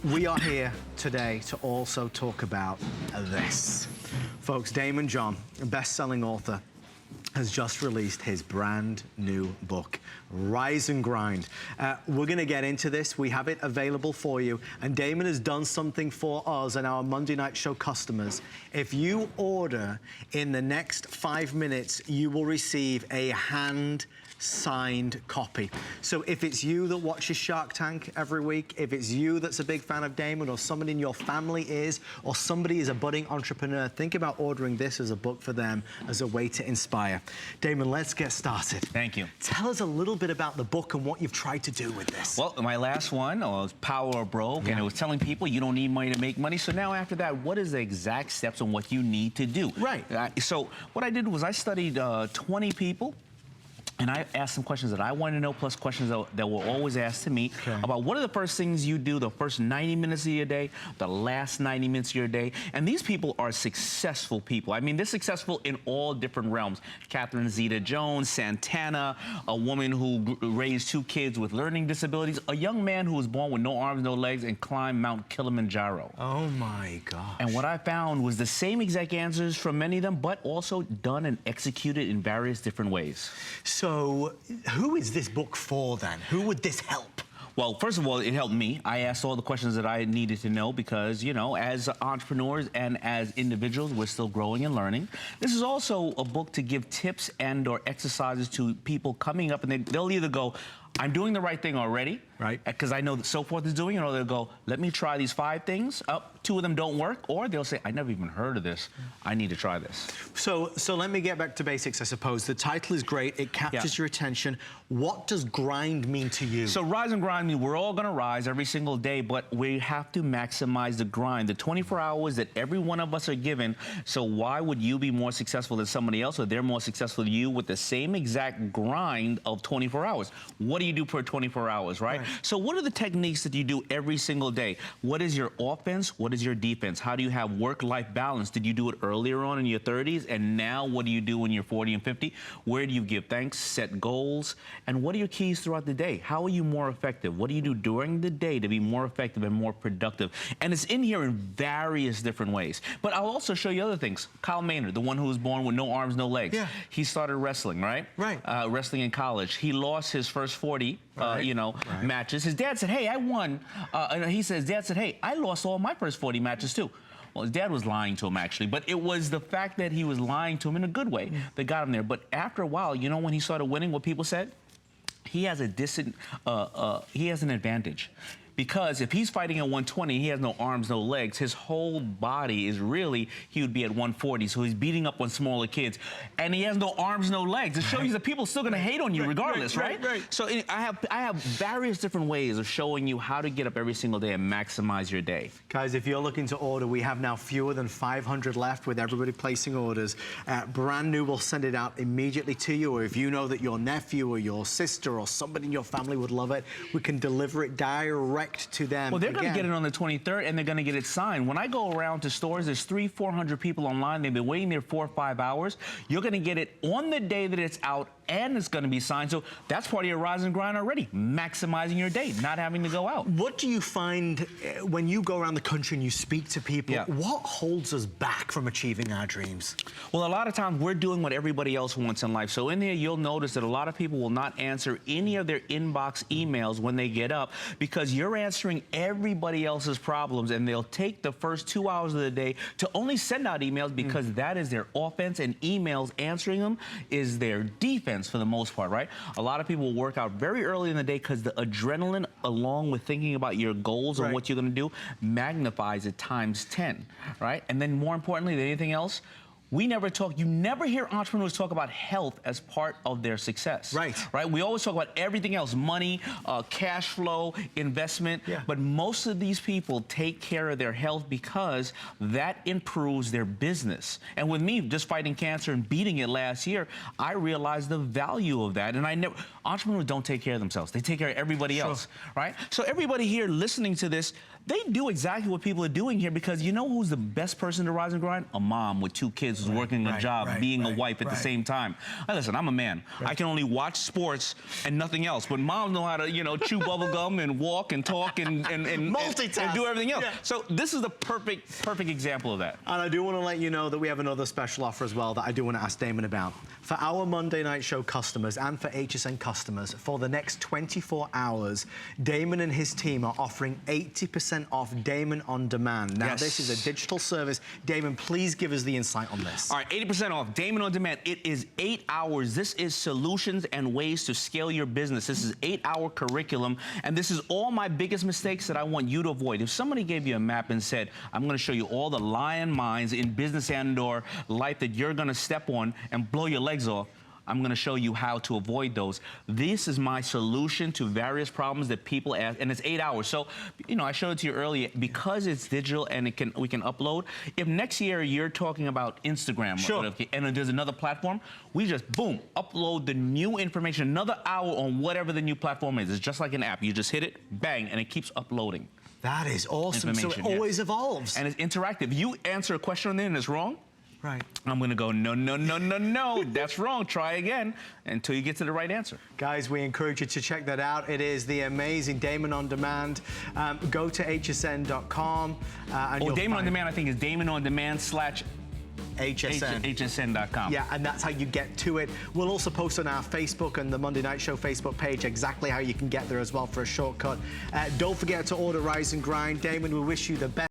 We are here today to also talk about this. Folks, Daymond John, a best-selling author, has just released his brand new book, Rise and Grind. We're gonna get into this. We have it available for you. And Daymond has done something for us and our Monday Night Show customers. If you order in the next 5 minutes, you will receive a hand-signed copy. So if it's you that watches Shark Tank every week, if it's you that's a big fan of Daymond, or somebody in your family is, or somebody is a budding entrepreneur, think about ordering this as a book for them as a way to inspire. Daymond, let's get started. Thank you. Tell us a little bit about the book and what you've tried to do with this. Well, my last one was Power of Broke, and it was telling people you don't need money to make money. So now after that, what is the exact steps on what you need to do? Right. So what I did was I studied 20 people. And I asked some questions that I wanted to know, plus questions that were always asked to me about what are the first things you do the first 90 minutes of your day, the last 90 minutes of your day. And these people are successful people. I mean, they're successful in all different realms. Catherine Zeta-Jones, Santana, a woman who raised 2 kids with learning disabilities, a young man who was born with no arms, no legs, and climbed Mount Kilimanjaro. Oh my gosh. And what I found was the same exact answers from many of them, but also done and executed in various different ways. So who is this book for then? Who would this help? Well, first of all, it helped me. I asked all the questions that I needed to know because, you know, as entrepreneurs and as individuals, we're still growing and learning. This is also a book to give tips and or exercises to people coming up, and they'll either go, I'm doing the right thing already, right? Because I know that so forth is doing it, or they'll go, let me try these 5 things. 2 of them don't work, or they'll say, I never even heard of this. I need to try this. So let me get back to basics, I suppose. The title is great. It captures your attention. What does grind mean to you? So rise and grind means we're all going to rise every single day, but we have to maximize the grind, the 24 hours that every one of us are given. So why would you be more successful than somebody else, or they're more successful than you with the same exact grind of 24 hours? What do you do per 24 hours, right? So what are the techniques that you do every single day? What is your offense? What is your defense? How do you have work-life balance? Did you do it earlier on in your 30s? And now what do you do when you're 40 and 50? Where do you give thanks, set goals? And what are your keys throughout the day? How are you more effective? What do you do during the day to be more effective and more productive? And it's in here in various different ways. But I'll also show you other things. Kyle Maynard, the one who was born with no arms, no legs. He started wrestling, right? Wrestling in college. He lost his first 40 matches. His dad said, hey, I won. Dad said, hey, I lost all my first 40 matches too. Well, his dad was lying to him, actually, but it was the fact that he was lying to him in a good way that got him there. But after a while, you know, when he started winning, what people said? He has he has an advantage. Because if he's fighting at 120, he has no arms, no legs, his whole body is really, he would be at 140. So he's beating up on smaller kids. And he has no arms, no legs. It shows you that people are still going to hate on you regardless, right? So I have various different ways of showing you how to get up every single day and maximize your day. Guys, if you're looking to order, we have now fewer than 500 left with everybody placing orders. Brand new, we'll send it out immediately to you. Or if you know that your nephew or your sister or somebody in your family would love it, we can deliver it direct to them. Well, they're going to get it on the 23rd, and they're going to get it signed. When I go around to stores, there's 300-400 people online. They've been waiting there 4 or 5 hours. You're going to get it on the day that it's out, and it's going to be signed. So that's part of your rise and grind already, maximizing your day, not having to go out. What do you find when you go around the country and you speak to people? What holds us back from achieving our dreams? Well, a lot of times we're doing what everybody else wants in life. So in here, you'll notice that a lot of people will not answer any of their inbox emails when they get up because you're answering everybody else's problems, and they'll take the first 2 hours of the day to only send out emails because that is their offense, and emails, answering them, is their defense for the most part, right? A lot of people work out very early in the day because the adrenaline, along with thinking about your goals and what you're going to do, magnifies it times 10, right? And then more importantly than anything else, you never hear entrepreneurs talk about health as part of their success. Right? We always talk about everything else, money, cash flow, investment, but most of these people take care of their health because that improves their business. And with me just fighting cancer and beating it last year, I realized the value of that. And entrepreneurs don't take care of themselves. They take care of everybody else, right? So everybody here listening to this, They do exactly what people are doing here, because you know who's the best person to rise and grind? A mom with 2 kids who's working a job, being a wife at the same time. Hey, listen, I'm a man. I can only watch sports and nothing else. But moms know how to, you know, chew bubble gum and walk and talk and multitask and do everything else. Yeah. So this is the perfect example of that. And I do want to let you know that we have another special offer as well that I do want to ask Daymond about. For our Monday Night Show customers and for HSN customers, for the next 24 hours, Daymond and his team are offering 80% off Daymond On Demand. Now, this is a digital service. Daymond, please give us the insight on this. All right, 80% off Daymond On Demand. It is 8 hours. This is solutions and ways to scale your business. This is 8-hour curriculum, and this is all my biggest mistakes that I want you to avoid. If somebody gave you a map and said, I'm going to show you all the lion mines in business and or life that you're going to step on and blow your legs off, I'm going to show you how to avoid those. This is my solution to various problems that people ask, and it's 8 hours. So, you know, I showed it to you earlier, because it's digital and we can upload. If next year you're talking about Instagram and there's another platform, we just, boom, upload the new information, another hour on whatever the new platform is. It's just like an app. You just hit it, bang, and it keeps uploading. That is awesome. So it always evolves. And it's interactive. You answer a question on there and it's wrong, I'm going to go, no, no, no, no, no, that's wrong. Try again until you get to the right answer. Guys, we encourage you to check that out. It is the amazing Daymond On Demand. Go to hsn.com. Daymond On Demand, I think, is Daymond On Demand / HSN.com. Yeah, and that's how you get to it. We'll also post on our Facebook and the Monday Night Show Facebook page exactly how you can get there as well for a shortcut. Don't forget to order Rise and Grind. Daymond, we wish you the best.